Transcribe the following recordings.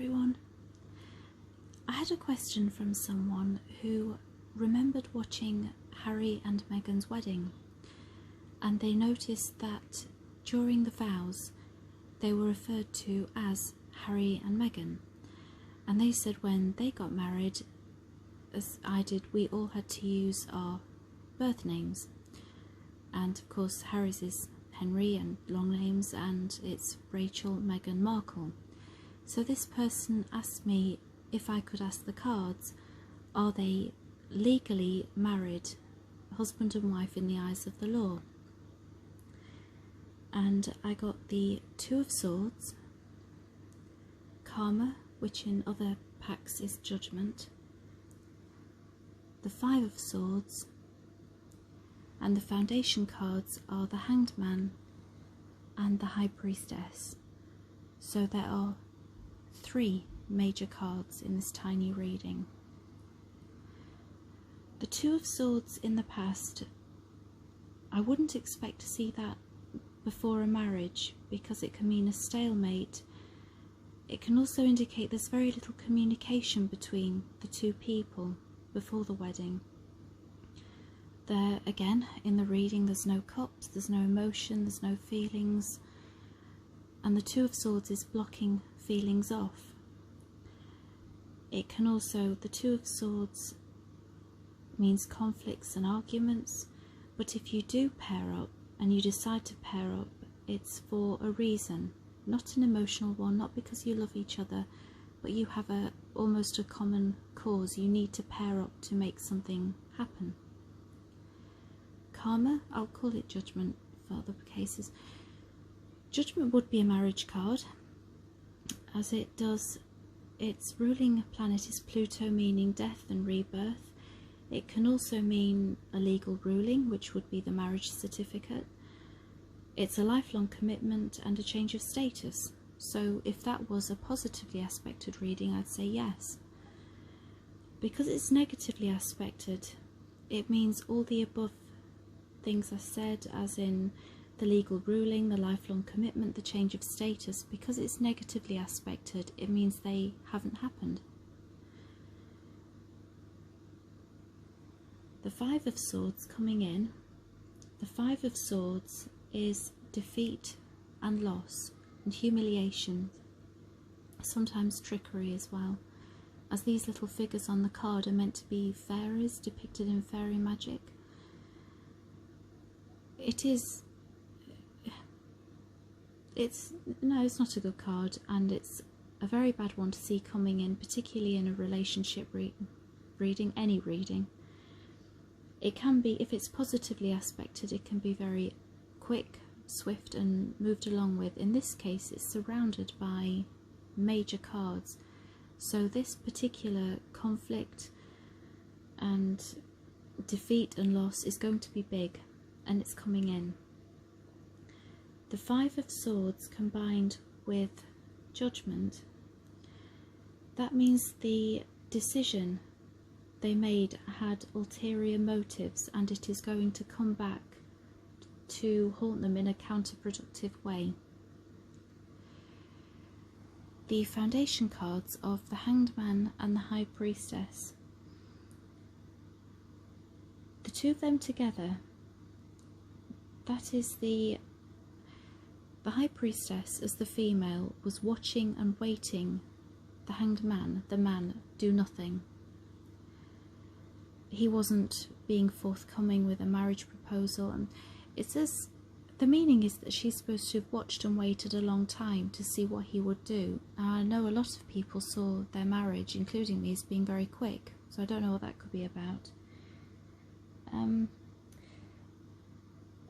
everyone. I had a question from someone who remembered watching Harry and Meghan's wedding, and they noticed that during the vows they were referred to as Harry and Meghan, and they said when they got married, as I did, we all had to use our birth names, and of course Harry's is Henry and long names, and it's Rachel, Meghan Markle. So this person asked me if I could ask the cards, are they legally married, husband and wife in the eyes of the law? And I got the Two of Swords, Karma, which in other packs is Judgment, the Five of Swords, and the foundation cards are the Hanged Man and the High Priestess. So there are 3 major cards in this tiny reading. The Two of Swords in the past, I wouldn't expect to see that before a marriage because it can mean a stalemate. It can also indicate there's very little communication between the two people before the wedding. There again in the reading there's no cups, there's no emotion, there's no feelings, and the Two of Swords is blocking feelings off. It can also, the Two of Swords means conflicts and arguments, but if you do pair up and you decide to pair up, it's for a reason, not an emotional one, not because you love each other, but you have almost a common cause. You need to pair up to make something happen. Karma, I'll call it Judgment for other cases. Judgment would be a marriage card, as it does, its ruling planet is Pluto, meaning death and rebirth. It can also mean a legal ruling, which would be the marriage certificate. It's a lifelong commitment and a change of status. So if that was a positively aspected reading, I'd say yes. Because it's negatively aspected, it means all the above things I said, as in the legal ruling, the lifelong commitment, the change of status. Because it's negatively aspected, it means they haven't happened. The Five of Swords coming in. The Five of Swords is defeat and loss and humiliation, sometimes trickery as well, as these little figures on the card are meant to be fairies depicted in fairy magic. It's not a good card, and it's a very bad one to see coming in, particularly in a relationship reading, any reading. It can be, if it's positively aspected, it can be very quick, swift and moved along with. In this case it's surrounded by major cards, so this particular conflict and defeat and loss is going to be big, and it's coming in. The Five of Swords combined with Judgment, that means the decision they made had ulterior motives, and it is going to come back to haunt them in a counterproductive way. The foundation cards of the Hanged Man and the High Priestess, the two of them together, that is the High Priestess as the female was watching and waiting the Hanged Man, the man, do nothing. He wasn't being forthcoming with a marriage proposal, and it says the meaning is that she's supposed to have watched and waited a long time to see what he would do. I know a lot of people saw their marriage, including me, as being very quick, so I don't know what that could be about.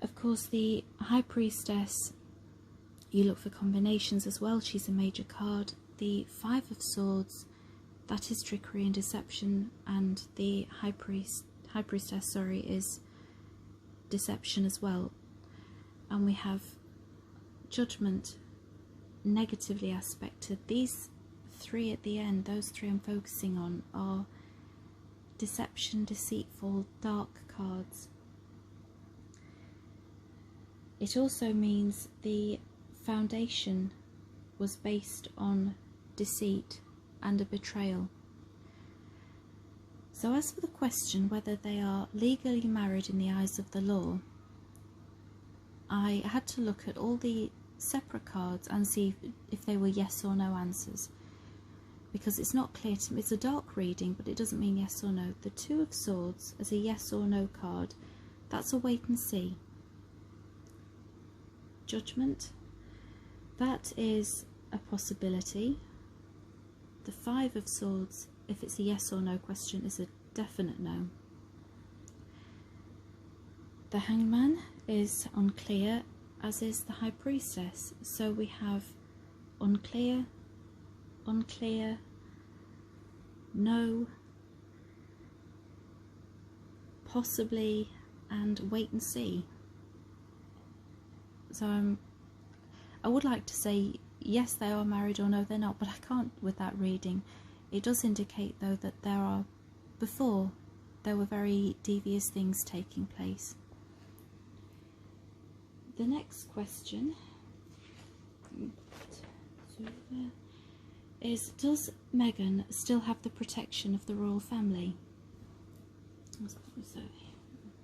Of course, the High Priestess, you look for combinations as well. She's a major card. The Five of Swords, that is trickery and deception, and the High Priestess, is deception as well. And we have Judgment, negatively aspected. These 3 at the end, those 3 I'm focusing on, are deception, deceitful, dark cards. It also means the foundation was based on deceit, and a betrayal. So as for the question whether they are legally married in the eyes of the law, I had to look at all the separate cards and see if they were yes or no answers, because it's not clear to me. It's a dark reading, but it doesn't mean yes or no. The Two of Swords as a yes or no card, that's a wait and see. Judgment, that is a possibility. The Five of Swords, if it's a yes or no question, is a definite no. The Hangman is unclear, as is the High Priestess. So we have unclear, unclear, no, possibly, and wait and see. So I would like to say yes, they are married, or no, they're not, but I can't with that reading. It does indicate, though, that before there were very devious things taking place. The next question is, does Meghan still have the protection of the royal family? Let's put this over here.